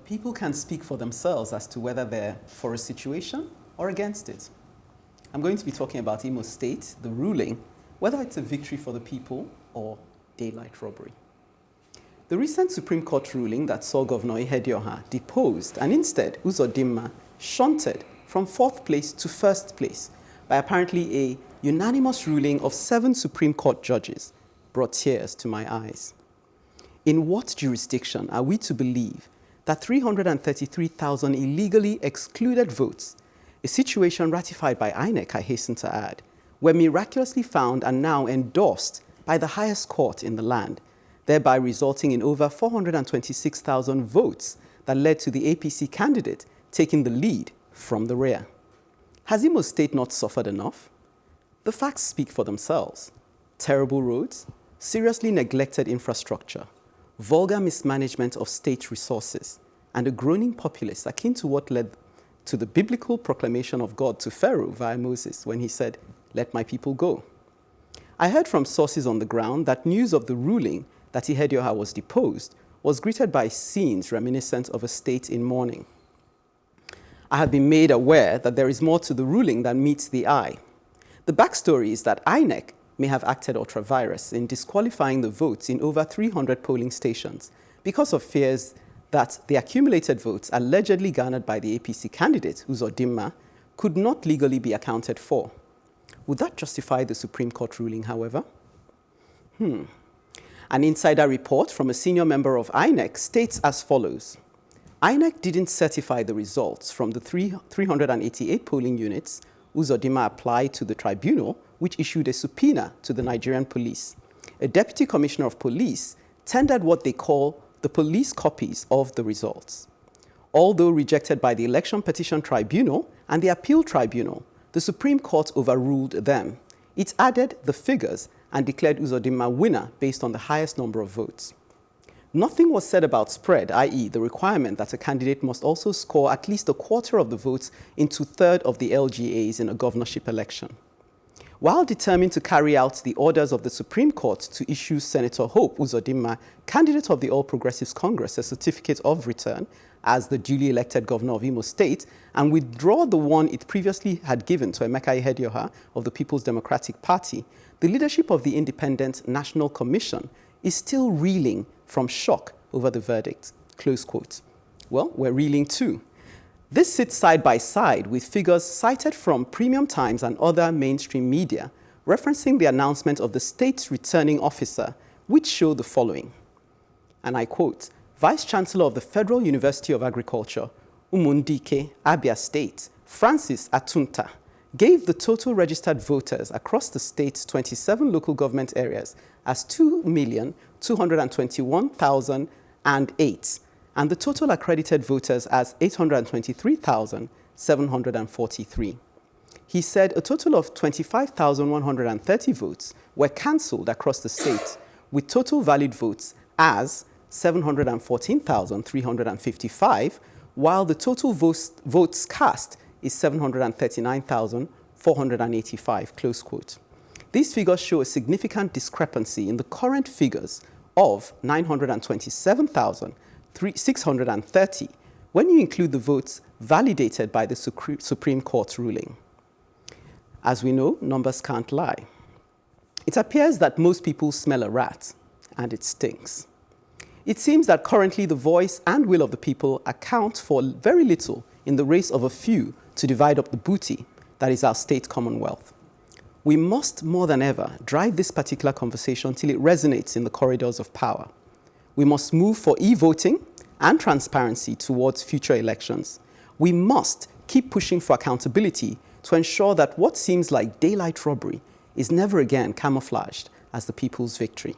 People can speak for themselves as to whether they're for a situation or against it. I'm going to be talking about Imo State, the ruling, whether it's a victory for the people or daylight robbery. The recent Supreme Court ruling that saw Governor Ejiofor deposed and instead Uzodimma shunted from 4th place to 1st place by apparently a unanimous ruling of 7 Supreme Court judges brought tears to my eyes. In what jurisdiction are we to believe that 333,000 illegally excluded votes, a situation ratified by INEC, I hasten to add, were miraculously found and now endorsed by the highest court in the land, thereby resulting in over 426,000 votes that led to the APC candidate taking the lead from the rear? Has Imo State not suffered enough? The facts speak for themselves. Terrible roads, seriously neglected infrastructure, vulgar mismanagement of state resources, and a groaning populace akin to what led to the biblical proclamation of God to Pharaoh via Moses when he said, "Let my people go." I heard from sources on the ground that news of the ruling that Ejiofor was deposed was greeted by scenes reminiscent of a state in mourning. I have been made aware that there is more to the ruling than meets the eye. The backstory is that INEC may have acted ultra-virus in disqualifying the votes in over 300 polling stations because of fears that the accumulated votes allegedly garnered by the APC candidate, Uzodimma, could not legally be accounted for. Would that justify the Supreme Court ruling, however? An insider report from a senior member of INEC states as follows. INEC didn't certify the results from the 388 polling units Uzodimma applied to the tribunal, which issued a subpoena to the Nigerian police. A deputy commissioner of police tendered what they call the police copies of the results. Although rejected by the Election Petition Tribunal and the Appeal Tribunal, the Supreme Court overruled them. It added the figures and declared Uzodimma winner based on the highest number of votes. Nothing was said about spread, i.e. the requirement that a candidate must also score at least a quarter of the votes in 2/3 of the LGAs in a governorship election. While determined to carry out the orders of the Supreme Court to issue Senator Hope Uzodimma, candidate of the All Progressives Congress, a certificate of return as the duly elected governor of Imo State and withdraw the one it previously had given to Emeka Ejiofor of the People's Democratic Party, the leadership of the Independent National Commission is still reeling from shock over the verdict, close quote. Well, we're reeling too. This sits side by side with figures cited from Premium Times and other mainstream media referencing the announcement of the state's returning officer, which show the following. And I quote, Vice Chancellor of the Federal University of Agriculture, Umundike, Abia State, Francis Atunta, gave the total registered voters across the state's 27 local government areas as 2,221,008, and the total accredited voters as 823,743. He said a total of 25,130 votes were cancelled across the state, with total valid votes as 714,355, while the total votes cast is 739,485, close quote. These figures show a significant discrepancy in the current figures of 927,630 when you include the votes validated by the Supreme Court ruling. As we know, numbers can't lie. It appears that most people smell a rat, and it stinks. It seems that currently the voice and will of the people account for very little in the race of a few to divide up the booty that is our state commonwealth. We must more than ever drive this particular conversation till it resonates in the corridors of power. We must move for e-voting and transparency towards future elections. We must keep pushing for accountability to ensure that what seems like daylight robbery is never again camouflaged as the people's victory.